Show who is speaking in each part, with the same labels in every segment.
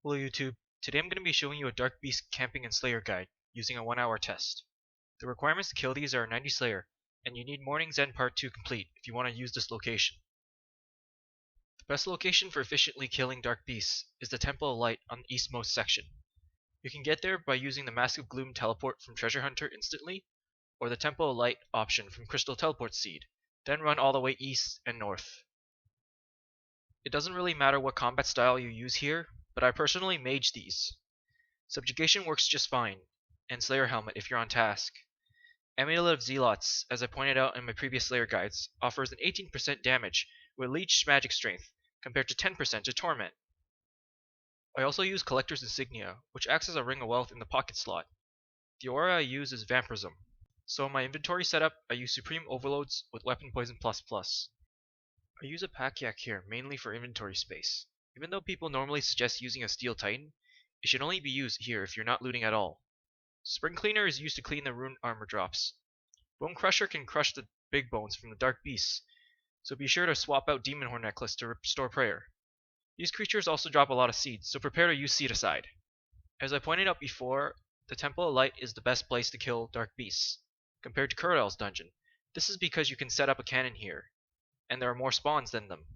Speaker 1: Hello YouTube, today I'm going to be showing you a Dark Beast camping and slayer guide using a 1-hour test. The requirements to kill these are 90 slayer, and you need Morning's End Part 2 complete if you want to use this location. The best location for efficiently killing Dark Beasts is the Temple of Light on the eastmost section. You can get there by using the Mask of Gloom teleport from Treasure Hunter instantly, or the Temple of Light option from Crystal Teleport Seed, then run all the way east and north. It doesn't really matter what combat style you use here, but I personally mage these. Subjugation works just fine, and Slayer Helmet if you're on task. Amulet of Zealots, as I pointed out in my previous Slayer guides, offers an 18% damage with Leech Magic Strength, compared to 10% to Torment. I also use Collector's Insignia, which acts as a Ring of Wealth in the pocket slot. The aura I use is Vampirism, so in my inventory setup I use Supreme Overloads with Weapon Poison++. I use a Pack Yak here mainly for inventory space. Even though people normally suggest using a Steel Titan, it should only be used here if you're not looting at all. Spring Cleaner is used to clean the rune armor drops. Bone Crusher can crush the big bones from the Dark Beasts, so be sure to swap out Demon Horn Necklace to restore prayer. These creatures also drop a lot of seeds, so prepare to use Seed Aside. As I pointed out before, the Temple of Light is the best place to kill Dark Beasts, compared to Curadel's dungeon. This is because you can set up a cannon here, and there are more spawns than them.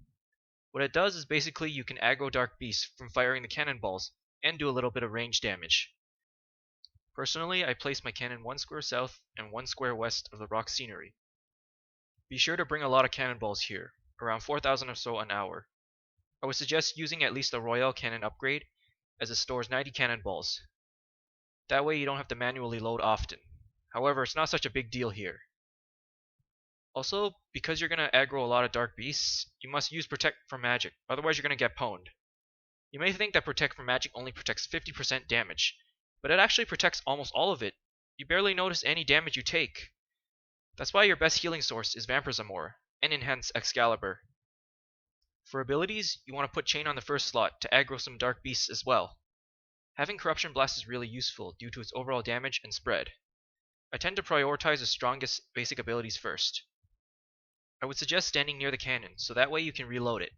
Speaker 1: What it does is basically you can aggro Dark Beasts from firing the cannonballs and do a little bit of range damage. Personally, I place my cannon 1 square south and 1 square west of the rock scenery. Be sure to bring a lot of cannonballs here, around 4,000 or so an hour. I would suggest using at least a Royale cannon upgrade, as it stores 90 cannonballs. That way you don't have to manually load often. However, it's not such a big deal here. Also, because you're going to aggro a lot of Dark Beasts, you must use Protect from Magic, otherwise you're going to get pwned. You may think that Protect from Magic only protects 50% damage, but it actually protects almost all of it. You barely notice any damage you take. That's why your best healing source is Vampirism Aura, and Enhanced Excalibur. For abilities, you want to put Chain on the first slot to aggro some Dark Beasts as well. Having Corruption Blast is really useful due to its overall damage and spread. I tend to prioritize the strongest basic abilities first. I would suggest standing near the cannon, so that way you can reload it.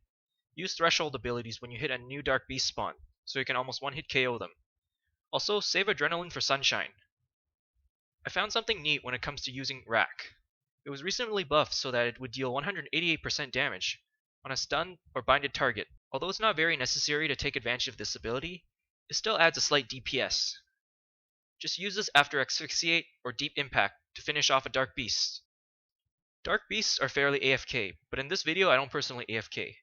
Speaker 1: Use Threshold abilities when you hit a new Dark Beast spawn, so you can almost one-hit KO them. Also, save Adrenaline for Sunshine. I found something neat when it comes to using Rack. It was recently buffed so that it would deal 188% damage on a stunned or binded target. Although it's not very necessary to take advantage of this ability, it still adds a slight DPS. Just use this after Asphyxiate or Deep Impact to finish off a Dark Beast. Dark Beasts are fairly AFK, but in this video I don't personally AFK.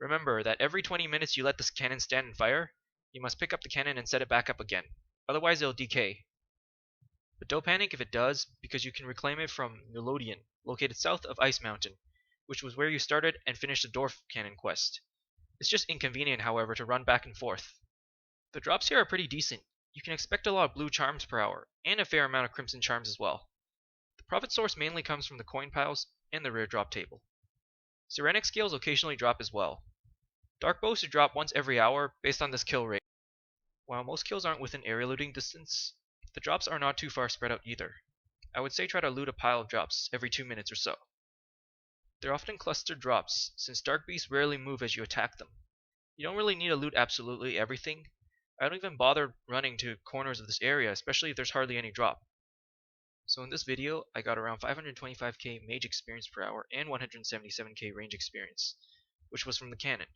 Speaker 1: Remember that every 20 minutes you let this cannon stand and fire, you must pick up the cannon and set it back up again, otherwise it'll decay. But don't panic if it does, because you can reclaim it from Melodian, located south of Ice Mountain, which was where you started and finished the Dwarf Cannon quest. It's just inconvenient, however, to run back and forth. The drops here are pretty decent. You can expect a lot of blue charms per hour, and a fair amount of crimson charms as well. The profit source mainly comes from the coin piles and the rare drop table. Sirenic scales occasionally drop as well. Dark bows should drop once every hour based on this kill rate. While most kills aren't within area looting distance, the drops are not too far spread out either. I would say try to loot a pile of drops every 2 minutes or so. They're often clustered drops, since Dark Beasts rarely move as you attack them. You don't really need to loot absolutely everything. I don't even bother running to corners of this area, especially if there's hardly any drop. So in this video, I got around 525k Mage experience per hour and 177k range experience, which was from the cannon.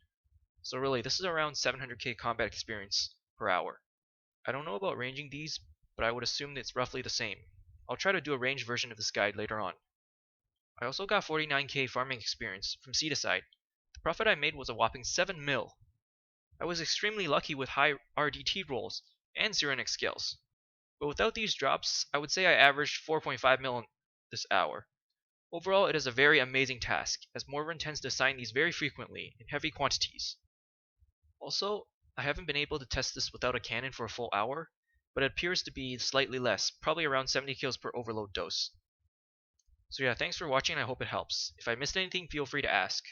Speaker 1: So really, this is around 700k combat experience per hour. I don't know about ranging these, but I would assume it's roughly the same. I'll try to do a ranged version of this guide later on. I also got 49k farming experience from Seed Aside. The profit I made was a whopping 7 mil. I was extremely lucky with high RDT rolls and Sirenic scales. But without these drops, I would say I averaged 4.5 mil this hour. Overall, it is a very amazing task, as Morven tends to assign these very frequently in heavy quantities. Also, I haven't been able to test this without a cannon for a full hour, but it appears to be slightly less, probably around 70 kills per overload dose. So yeah, thanks for watching and I hope it helps. If I missed anything, feel free to ask.